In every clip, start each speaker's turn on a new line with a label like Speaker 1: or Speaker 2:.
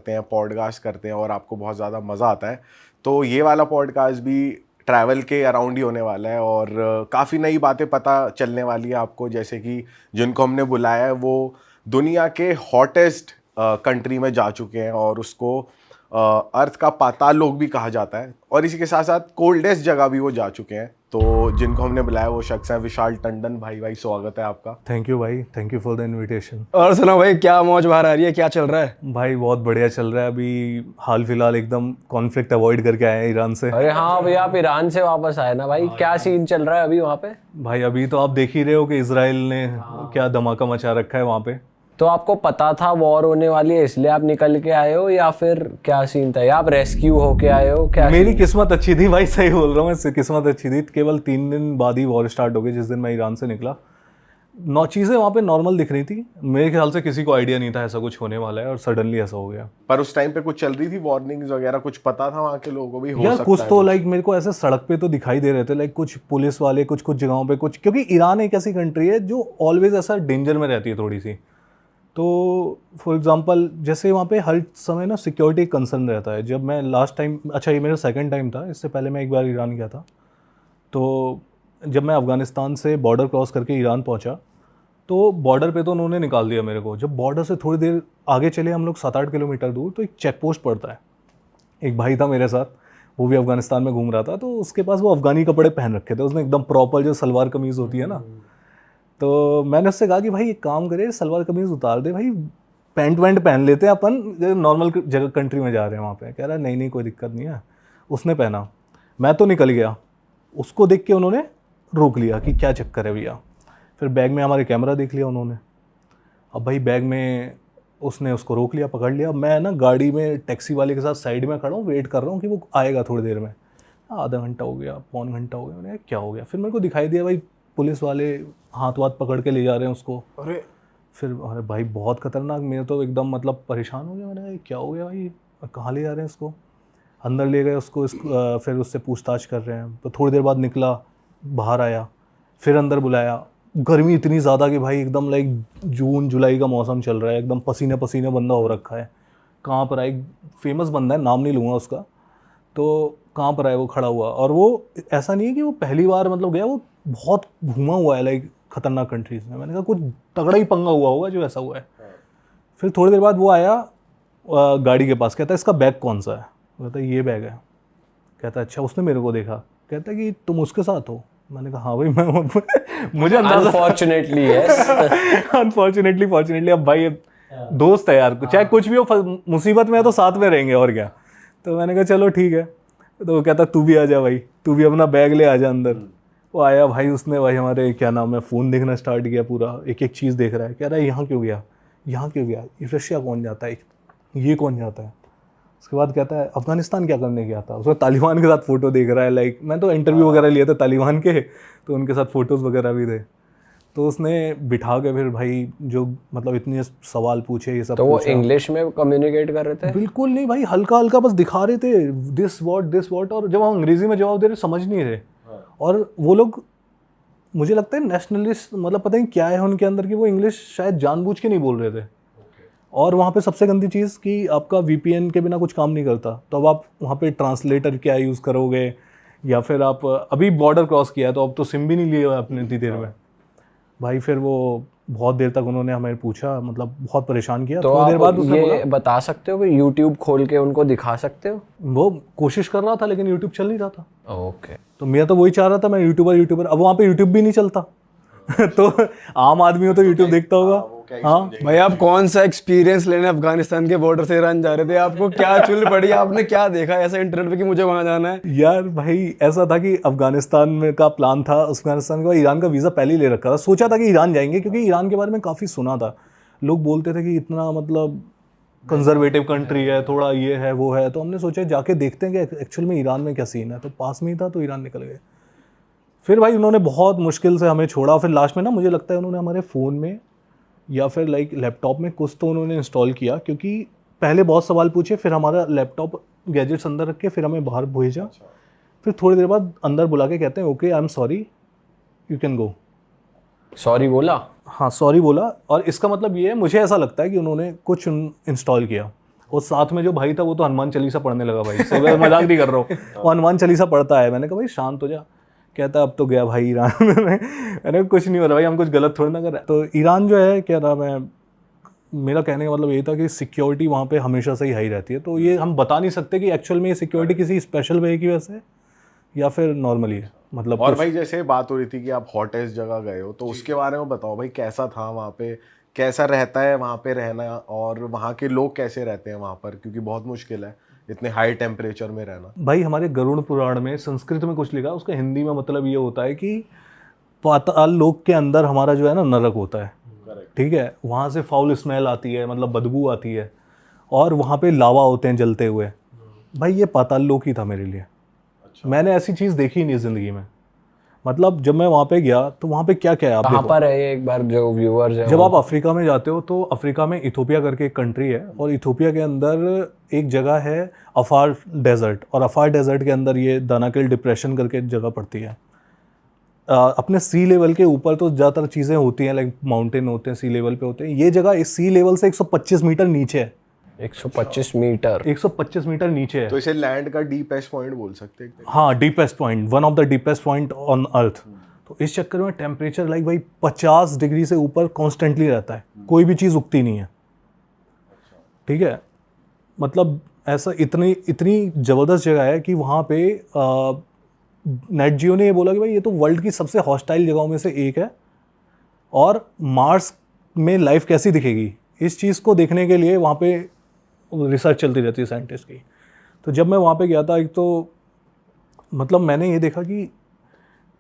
Speaker 1: करते हैं, पॉडकास्ट करते हैं और आपको बहुत ज़्यादा मज़ा आता है, तो ये वाला पॉडकास्ट भी ट्रैवल के अराउंड ही होने वाला है और काफ़ी नई बातें पता चलने वाली है आपको। जैसे कि जिनको हमने बुलाया है वो दुनिया के हॉटेस्ट कंट्री में जा चुके हैं और उसको अर्थ का पाताल लोक भी कहा जाता है, और इसी के साथ साथ कोल्डेस्ट जगह भी वो जा चुके हैं। तो जिनको हमने बुलाया वो शख्स हैं विशाल टंडन। भाई स्वागत है आपका।
Speaker 2: थैंक यू भाई, thank you for the invitation.
Speaker 3: और सुनो भाई, क्या मौज बाहर आ रही है, क्या चल रहा है?
Speaker 2: भाई बहुत बढ़िया चल रहा है। अभी हाल फिलहाल एकदम कॉन्फ्लिक्ट अवॉइड करके आए हैं ईरान से।
Speaker 3: अरे हाँ भाई, आप ईरान से वापस आए ना भाई, क्या सीन चल रहा है अभी वहाँ पे?
Speaker 2: भाई अभी तो आप देख ही रहे हो कि इजराइल ने क्या धमाका मचा रखा है वहाँ पे।
Speaker 3: तो आपको पता था वॉर होने वाली है इसलिए आप निकल के आए हो, या फिर क्या सीन था, या आप रेस्क्यू होके आए हो, क्या?
Speaker 2: मेरी किस्मत अच्छी थी भाई, सही बोल रहा हूँ मैं, किस्मत अच्छी थी। केवल 3 दिन बाद ही वॉर स्टार्ट हो गई जिस दिन मैं ईरान से निकला। 9 चीज़ें वहाँ पे नॉर्मल दिख रही थी। मेरे ख्याल से किसी को आइडिया नहीं था ऐसा कुछ होने वाला है और सडनली ऐसा हो गया।
Speaker 1: पर उस टाइम पे कुछ चल रही थी वार्निंग्स वगैरह, कुछ पता था वहाँ के लोगों को भी हो
Speaker 2: यार
Speaker 1: सकता
Speaker 2: कुछ
Speaker 1: है
Speaker 2: तो लाइक मेरे को ऐसे सड़क पे तो दिखाई दे रहे थे, लाइक कुछ पुलिस वाले कुछ जगहों पे कुछ, क्योंकि ईरान एक ऐसी कंट्री है जो ऑलवेज ऐसा डेंजर में रहती है थोड़ी सी। तो फॉर एग्जांपल जैसे वहाँ पे हर समय ना सिक्योरिटी कंसर्न रहता है। जब मैं लास्ट टाइम, अच्छा ये मेरा सेकंड टाइम था, इससे पहले मैं एक बार ईरान गया था। तो जब मैं अफ़गानिस्तान से बॉर्डर क्रॉस करके ईरान पहुँचा तो बॉर्डर पे तो उन्होंने निकाल दिया मेरे को। जब बॉर्डर से थोड़ी देर आगे चले हम लोग 7-8 किलोमीटर दूर, तो एक चेक पोस्ट पड़ता है। एक भाई था मेरे साथ, वो भी अफ़गानिस्तान में घूम रहा था, तो उसके पास वो अफ़गानी कपड़े पहन रखे थे उसने, एकदम प्रॉपर जो सलवार कमीज़ होती है ना। तो मैंने उससे कहा कि भाई एक काम करे, सलवार कमीज़ उतार दे भाई, पैंट वैंट पहन लेते हैं अपन, नॉर्मल जगह कंट्री में जा रहे हैं वहाँ पे। कह रहा है नहीं कोई दिक्कत नहीं है। उसने पहना, मैं तो निकल गया। उसको देख के उन्होंने रोक लिया कि क्या चक्कर है भैया। फिर बैग में हमारे कैमरा देख लिया उन्होंने। अब भाई बैग में उसने उसको रोक लिया, पकड़ लिया। मैं ना गाड़ी में टैक्सी वाले के साथ साइड में खड़ा हूँ, वेट कर रहा हूँ कि वो आएगा थोड़ी देर में। आधा घंटा हो गया, पौन घंटा हो गया। मैंने क्या हो गया? फिर मेरे को दिखाई दिया भाई पुलिस वाले हाथ वाथ पकड़ के ले जा रहे हैं उसको।
Speaker 1: अरे
Speaker 2: फिर अरे भाई बहुत खतरनाक, मेरे तो एकदम मतलब परेशान हो गया। मैंने कहा क्या हो गया भाई, कहाँ ले जा रहे हैं उसको? अंदर ले गए उसको, फिर उससे पूछताछ कर रहे हैं। तो थोड़ी देर बाद निकला, बाहर आया, फिर अंदर बुलाया। गर्मी इतनी ज़्यादा कि भाई एकदम लाइक जून जुलाई का मौसम चल रहा है, एकदम पसीने पसीने बंदा हो रखा है। कहाँ पर आए, फेमस बंदा है, नाम नहीं लूँगा उसका। तो कहाँ पर आए वो खड़ा हुआ, और वो ऐसा नहीं है कि वो पहली बार मतलब गया, वो बहुत घूमा हुआ है लाइक खतरनाक कंट्रीज़ में। मैंने कहा कुछ तगड़ा ही पंगा हुआ होगा जो ऐसा हुआ है। फिर थोड़ी देर बाद वो आया गाड़ी के पास, कहता है इसका बैग कौन सा है? कहता है ये बैग है। कहता है अच्छा। उसने मेरे को देखा, कहता है कि तुम उसके साथ हो? मैंने कहा हाँ भाई मैं मुझे अंदाजा
Speaker 3: अनफॉर्चुनेटली यस
Speaker 2: अनफॉर्चुनेटली फॉर्चुनेटली अब भाई दोस्त है यार, चाहे कुछ भी हो, मुसीबत में है तो साथ में रहेंगे और क्या। तो मैंने कहा चलो ठीक है। तो वो कहता तू भी आ जा भाई, तू भी अपना बैग ले आ जा अंदर। वो आया भाई, उसने भाई हमारे क्या नाम है फ़ोन देखना स्टार्ट किया, पूरा एक एक चीज़ देख रहा है। कह रहा है यहाँ क्यों गया, यहाँ क्यों गया, रशिया कौन जाता है, ये कौन जाता है? उसके बाद कहता है अफ़गानिस्तान क्या करने गया था? उसमें तालिबान के साथ फ़ोटो देख रहा है। लाइक मैं तो इंटरव्यू वगैरह लिए थे तालिबान के, तो उनके साथ फ़ोटोज़ वगैरह भी थे। तो उसने बिठा के फिर भाई जो मतलब इतने सवाल पूछे, ये सब
Speaker 3: तो वो
Speaker 2: पूछा।
Speaker 3: इंग्लिश में कम्युनिकेट कर रहे थे?
Speaker 2: बिल्कुल नहीं भाई, हल्का हल्का बस दिखा रहे थे दिस वॉट, और जब हम अंग्रेजी में जवाब दे रहे समझ नहीं रहे। और वो लोग मुझे लगता है नेशनलिस्ट, मतलब पता नहीं क्या है उनके अंदर कि वो इंग्लिश शायद जानबूझ के नहीं बोल रहे थे। और वहाँ पे सबसे गंदी चीज़ कि आपका वीपीएन के बिना कुछ काम नहीं करता। तो अब आप वहाँ पे ट्रांसलेटर क्या यूज़ करोगे, या फिर आप अभी बॉर्डर क्रॉस किया है तो अब तो सिम भी नहीं लिए अपने इतनी देर में। भाई फिर वो बहुत देर तक उन्होंने हमें पूछा, मतलब बहुत परेशान किया।
Speaker 3: तो
Speaker 2: थोड़ी देर बाद
Speaker 3: आप
Speaker 2: उसने
Speaker 3: ये
Speaker 2: बोला,
Speaker 3: बता सकते हो कि यूट्यूब खोल के उनको दिखा सकते हो?
Speaker 2: वो कोशिश कर रहा था लेकिन यूट्यूब चल नहीं रहा था।
Speaker 3: ओके।
Speaker 2: तो मैं तो वही चाह रहा था, मैं यूट्यूबर। अब वहाँ पे यूट्यूब भी नहीं चलता तो आम आदमी हो तो यूट्यूब देखता होगा। हाँ
Speaker 3: भाई आप कौन सा एक्सपीरियंस लेने अफगानिस्तान के बॉर्डर से ईरान जा रहे थे? आपको क्या चुल पड़ी, आपने क्या देखा ऐसा इंटरनेट पे कि मुझे वहां जाना है?
Speaker 2: यार भाई ऐसा था कि अफगानिस्तान में का प्लान था, अफगानिस्तान का ईरान का वीज़ा पहले ही ले रखा था। सोचा था कि ईरान जाएंगे क्योंकि ईरान के बारे में काफ़ी सुना था। लोग बोलते थे कि इतना मतलब कंजर्वेटिव कंट्री है, थोड़ा ये है वो है। तो हमने सोचा जाके देखते हैं कि एक्चुअल में ईरान में क्या सीन है। तो पास में ही था तो ईरान निकल गए। फिर भाई उन्होंने बहुत मुश्किल से हमें छोड़ा। फिर लास्ट में ना मुझे लगता है उन्होंने हमारे फ़ोन में या फिर लाइक लैपटॉप में कुछ तो उन्होंने इंस्टॉल किया, क्योंकि पहले बहुत सवाल पूछे, फिर हमारा लैपटॉप गैजेट्स अंदर रख के फिर हमें बाहर भेजा। फिर थोड़ी देर बाद अंदर बुला के कहते हैं okay I am sorry you can go.
Speaker 3: Sorry बोला?
Speaker 2: हाँ सॉरी बोला, और इसका मतलब ये है, मुझे ऐसा लगता है कि उन्होंने कुछ इंस्टॉल किया और साथ में जो भाई था वो तो हनुमान चालीसा पढ़ने लगा भाई, सही बात, मजाक नहीं कर रहा हूँ, वो हनुमान चालीसा पढ़ता है। मैंने कहा भाई शांत हो जा, कहता अब तो गया भाई ईरान में। मैंने कहा कुछ नहीं हो रहा भाई, हम कुछ गलत थोड़ी ना कर रहे हैं। तो ईरान जो है, क्या नाम है, मेरा कहने का मतलब यही था कि सिक्योरिटी वहाँ पे हमेशा से ही हाई रहती है। तो ये हम बता नहीं सकते कि एक्चुअल में ये सिक्योरिटी किसी स्पेशल वे की वजह से या फिर नॉर्मली है, मतलब
Speaker 1: और
Speaker 2: कुछ।
Speaker 1: भाई जैसे बात हो रही थी कि आप हॉटेस्ट जगह गए हो, तो उसके बारे में बताओ भाई, कैसा था वहाँ पे, कैसा रहता है वहाँ पे रहना, और वहाँ के लोग कैसे रहते हैं वहाँ पर, क्योंकि बहुत मुश्किल है इतने हाई टेम्परेचर में रहना।
Speaker 2: भाई हमारे गरुड़ पुराण में संस्कृत में कुछ लिखा, उसका हिंदी में मतलब ये होता है कि पाताल लोक के अंदर हमारा जो है ना नरक होता है, ठीक है, वहाँ से फाउल स्मेल आती है, मतलब बदबू आती है, और वहाँ पे लावा होते हैं जलते हुए। भाई ये पाताल लोक ही था मेरे लिए। मैंने ऐसी चीज़ देखी ही नहीं ज़िंदगी में। मतलब जब मैं वहाँ पे गया तो वहाँ पे क्या क्या है आप
Speaker 3: कहाँ
Speaker 2: देखो।
Speaker 3: पर है ये, एक बार जो व्यूअर्स है
Speaker 2: जब आप अफ्रीका में जाते हो तो अफ्रीका में इथोपिया करके एक कंट्री है, और इथोपिया के अंदर एक जगह है अफार डेजर्ट, और अफार डेजर्ट के अंदर ये दानाकिल डिप्रेशन करके जगह पड़ती है। अपने सी लेवल के ऊपर तो ज़्यादातर चीज़ें होती हैं, लाइक माउंटेन होते हैं, सी लेवल पे होते हैं। ये जगह इस सी लेवल से 125 मीटर नीचे है।
Speaker 3: 125 मीटर
Speaker 2: 125 मीटर नीचे है।
Speaker 1: तो इसे लैंड का डीपेस्ट पॉइंट बोल सकते हैं।
Speaker 2: हाँ, deepest point, one of the deepest point on earth. तो इस चक्कर में टेम्परेचर लाइक भाई 50 डिग्री से ऊपर कॉन्स्टेंटली रहता है, कोई भी चीज़ उगती नहीं है, ठीक है। मतलब ऐसा इतनी इतनी ज़बरदस्त जगह है कि वहाँ पे नेट जियो ने ये बोला कि भाई ये तो वर्ल्ड की सबसे हॉस्टाइल जगहों में से एक है, और मार्स में लाइफ कैसी दिखेगी इस चीज़ को देखने के लिए वहाँ पे रिसर्च चलती रहती है साइंटिस्ट की। तो जब मैं वहाँ पे गया था, एक तो मतलब मैंने ये देखा कि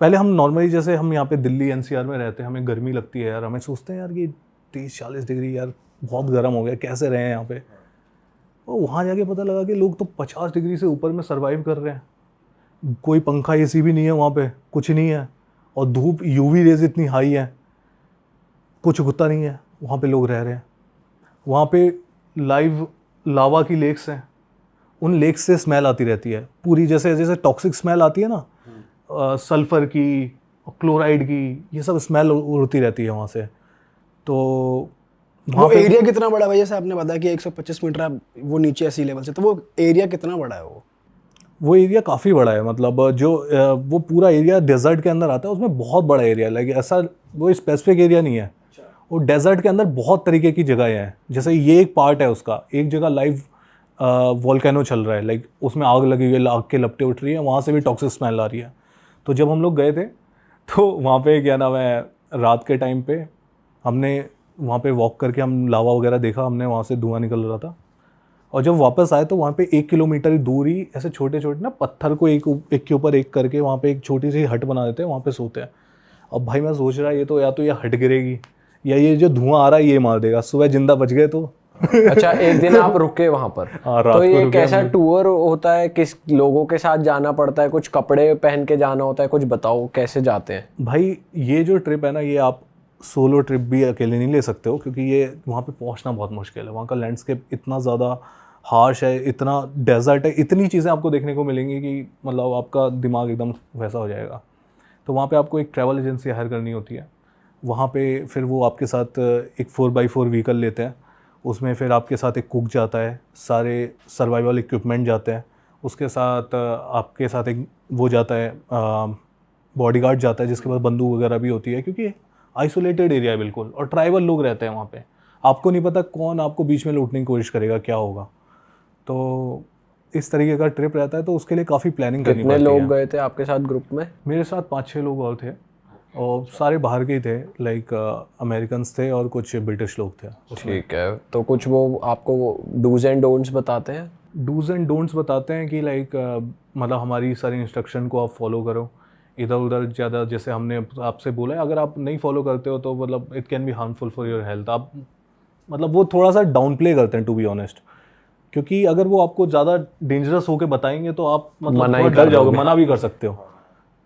Speaker 2: पहले हम नॉर्मली जैसे हम यहाँ पे दिल्ली एनसीआर में रहते हैं, हमें गर्मी लगती है यार, हमें सोचते हैं यार कि 30-40 डिग्री यार बहुत गर्म हो गया, कैसे रहे हैं यहाँ पे। और वहाँ जाके पता लगा कि लोग तो 50 डिग्री से ऊपर में सर्वाइव कर रहे हैं। कोई पंखा एसी भी नहीं है वहाँ पे, कुछ नहीं है, और धूप यूवी रेज इतनी हाई है, कुछ होता नहीं है, वहाँ पे लोग रह रहे हैं। वहाँ पे लाइव लावा की लेक्स हैं, उन लेक्स से स्मेल आती रहती है पूरी, जैसे जैसे टॉक्सिक स्मेल आती है ना, सल्फ़र की, क्लोराइड की, ये सब स्मेल उड़ती रहती है वहाँ से। तो
Speaker 3: वो एरिया कितना बड़ा है भाई? जैसे आपने बताया कि 125 मीटर वो नीचे है सी लेवल से, तो वो एरिया कितना बड़ा है?
Speaker 2: वो एरिया काफ़ी बड़ा है, मतलब जो वो पूरा एरिया डेजर्ट के अंदर आता है, उसमें बहुत बड़ा एरिया है। लाइक ऐसा वो स्पेसिफिक एरिया नहीं है, वो डेजर्ट के अंदर बहुत तरीके की जगहें हैं। जैसे ये एक पार्ट है उसका, एक जगह लाइव वोल्केनो चल रहा है, लाइक उसमें आग लगी हुई है, आग के लपटें उठ रही है, वहाँ से भी टॉक्सिक स्मेल आ रही है। तो जब हम लोग गए थे तो वहाँ पे क्या नाम है, रात के टाइम पे हमने वहाँ पे वॉक करके हम लावा वगैरह देखा, हमने वहाँ से धुआं निकल रहा था। और जब वापस आए तो वहाँ पे 1 किलोमीटर दूर ही ऐसे छोटे छोटे ना पत्थर को एक के ऊपर एक करके वहाँ पे एक छोटी सी हट बना देते हैं, वहाँ पे सोते हैं। अब भाई मैं सोच रहा ये तो या तो ये हट गिरेगी या ये जो धुआं आ रहा है ये मार देगा, सुबह जिंदा बच गए तो।
Speaker 3: अच्छा, एक दिन आप रुके वहाँ पर?
Speaker 2: हाँ, रात
Speaker 3: तो
Speaker 2: को
Speaker 3: ये
Speaker 2: रुके
Speaker 3: कैसा
Speaker 2: हम लोग।
Speaker 3: टूर होता है? किस लोगों के साथ जाना पड़ता है? कुछ कपड़े पहन के जाना होता है? कुछ बताओ कैसे जाते हैं
Speaker 2: भाई। ये जो ट्रिप है ना, ये आप सोलो ट्रिप भी अकेले नहीं ले सकते हो, क्योंकि ये वहाँ पे पहुँचना बहुत मुश्किल है। वहाँ का लैंडस्केप इतना ज़्यादा हार्श है, इतना डेजर्ट है, इतनी चीज़ें आपको देखने को मिलेंगी कि मतलब आपका दिमाग एकदम वैसा हो जाएगा। तो वहाँ पे आपको एक ट्रैवल एजेंसी हायर करनी होती है। वहाँ पे फिर वो आपके साथ एक 4x4 व्हीकल लेते हैं, उसमें फिर आपके साथ एक कुक जाता है, सारे सर्वाइवल इक्विपमेंट जाते हैं, उसके साथ आपके साथ एक वो जाता है, बॉडीगार्ड जाता है, जिसके पास बंदूक वगैरह भी होती है, क्योंकि आइसोलेटेड एरिया है बिल्कुल, और ट्राइबल लोग रहते हैं वहाँ पे। आपको नहीं पता कौन आपको बीच में लूटने की कोशिश करेगा, क्या होगा। तो इस तरीके का ट्रिप रहता है, तो उसके लिए काफ़ी प्लानिंग करनी पड़ती है।
Speaker 3: कितने लोग गए थे आपके साथ ग्रुप में?
Speaker 2: मेरे साथ 5-6 लोग और थे, और सारे बाहर के ही थे, लाइक अमेरिकन्स थे और कुछ ब्रिटिश लोग थे।
Speaker 3: ठीक है, तो कुछ वो आपको डूज एंड डोंट्स बताते हैं?
Speaker 2: डूज एंड डोंट्स बताते हैं कि लाइक मतलब हमारी सारी इंस्ट्रक्शन को आप फॉलो करो, इधर उधर ज़्यादा, जैसे हमने आपसे बोला है, अगर आप नहीं फॉलो करते हो तो मतलब it can be harmful for your health. आप मतलब वो थोड़ा सा डाउन प्ले करते हैं, टू बी ऑनेस्ट, क्योंकि अगर वो आपको ज़्यादा डेंजरस होकर बताएंगे तो आप मतलब थोड़ा डर जाओगे, मना भी कर सकते हो।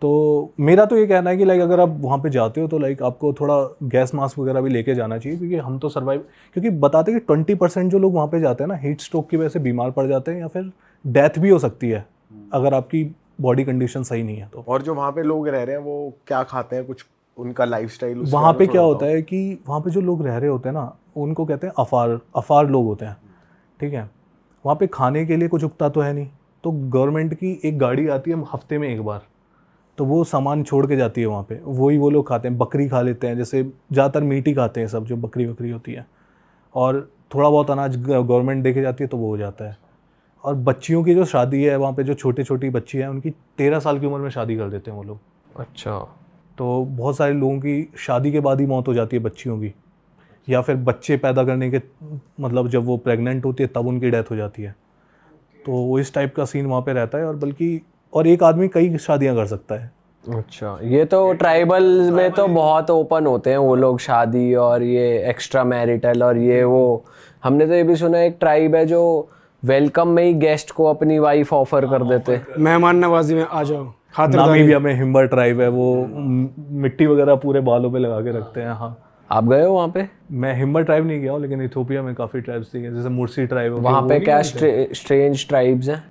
Speaker 2: तो मेरा तो ये कहना है कि लाइक अगर आप वहाँ पे जाते हो तो लाइक आपको थोड़ा गैस मास्क वगैरह भी लेके जाना चाहिए, क्योंकि हम तो सर्वाइव, क्योंकि बताते हैं कि 20% जो लोग वहाँ पे जाते हैं ना, हीट स्ट्रोक की वजह से बीमार पड़ जाते हैं, या फिर डेथ भी हो सकती है अगर आपकी बॉडी कंडीशन सही नहीं है तो।
Speaker 1: और जो वहाँ पे लोग रह रहे हैं वो क्या खाते हैं, कुछ उनका लाइफस्टाइल?
Speaker 2: वहाँ पे क्या होता है कि वहाँ पे जो लोग रह रहे होते हैं ना, उनको कहते हैं अफार लोग होते हैं, ठीक है। वहाँ पे खाने के लिए कुछ उगता तो है नहीं, तो गवर्नमेंट की एक गाड़ी आती है हफ्ते में एक बार, तो वो सामान छोड़ के जाती है वहाँ पे, वही वो लोग खाते हैं। बकरी खा लेते हैं, जैसे ज़्यादातर मीट ही खाते हैं सब, जो बकरी वकरी होती है, और थोड़ा बहुत अनाज गवर्नमेंट दे के जाती है तो वो हो जाता है। और बच्चियों की जो शादी है वहाँ पे, जो छोटी छोटी बच्ची हैं उनकी 13 साल की उम्र में शादी कर देते हैं वो लोग।
Speaker 4: अच्छा।
Speaker 2: तो बहुत सारे लोगों की शादी के बाद ही मौत हो जाती है बच्चियों की, या फिर बच्चे पैदा करने के मतलब जब वो प्रेग्नेंट होती है तब उनकी डेथ हो जाती है। तो वो इस टाइप का सीन वहाँ पे रहता है, और बल्कि और एक आदमी कई शादियाँ कर सकता है।
Speaker 4: अच्छा, ये तो ट्राइबल में तो बहुत ओपन होते हैं वो लोग शादी, और ये एक्स्ट्रा मैरिटल और ये वो। हमने तो ये भी सुना है एक ट्राइब है जो वेलकम में ही गेस्ट को अपनी वाइफ ऑफर कर देते।
Speaker 3: मेहमान नवाजी में आ जाओ, खातिरदारी।
Speaker 2: नामीबिया में हिम्बर ट्राइब है, वो मिट्टी वगैरह पूरे बालों पे लगा के रखते हैं। हाँ,
Speaker 4: आप गए हो वहाँ पे?
Speaker 2: मैं हिम्बर ट्राइब नहीं गया हूँ, लेकिन इथियोपिया में काफ़ी ट्राइब्स थी, जैसे मुर्सी ट्राइब है।
Speaker 4: वहाँ पे क्या स्ट्रेंज ट्राइब्स हैं?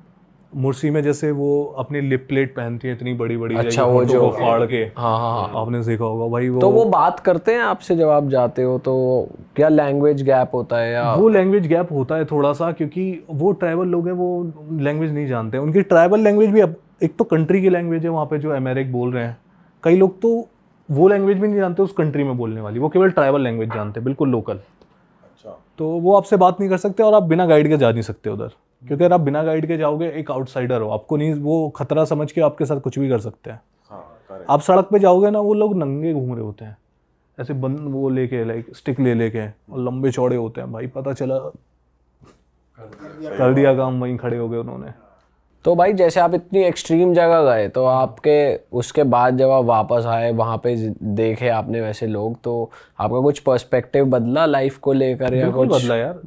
Speaker 2: मुर्सी में जैसे वो अपनी लिप प्लेट पहनती है इतनी बड़ी बड़ी,
Speaker 4: अच्छा, वो जो
Speaker 2: फाड़ के,
Speaker 4: हाँ हाँ हाँ,
Speaker 2: आपने देखा होगा भाई।
Speaker 4: तो वो बात करते हैं आपसे जब आप जाते हो, तो क्या लैंग्वेज गैप होता है या?
Speaker 2: वो लैंग्वेज गैप होता है थोड़ा सा, क्योंकि वो ट्राइबल लोग हैं, वो लैंग्वेज नहीं जानते। उनकी ट्राइबल लैंग्वेज भी एक तो कंट्री की लैंग्वेज है वहाँ पे जो अमेरिक बोल रहे हैं, कई लोग तो वो लैंग्वेज भी नहीं जानते उस कंट्री में बोलने वाली, वो केवल ट्राइबल लैंग्वेज जानते हैं, बिल्कुल लोकल। तो वो आपसे बात नहीं कर सकते, और आप बिना गाइड के जा नहीं सकते उधर, क्योंकि अगर आप बिना गाइड के जाओगे एक आउटसाइडर हो, आपको नहीं, वो खतरा समझ के आपके साथ कुछ भी कर सकते हैं। आप सड़क पे जाओगे ना, वो लोग नंगे घूम रहे होते हैं ऐसे, बंद वो लेके, लाइक स्टिक ले लेके, और लंबे चौड़े होते हैं भाई, पता चला कर दिया काम, वहीं खड़े हो गए उन्होंने।
Speaker 4: तो भाई जैसे आप इतनी एक्सट्रीम जगह गए, तो आपके उसके बाद जब आप वापस आए वहाँ पे देखे आपने वैसे लोग, तो आपका कुछ पर्सपेक्टिव बदला लाइफ को लेकर या
Speaker 2: बिल्कुल
Speaker 4: कुछ?
Speaker 2: बदला यार।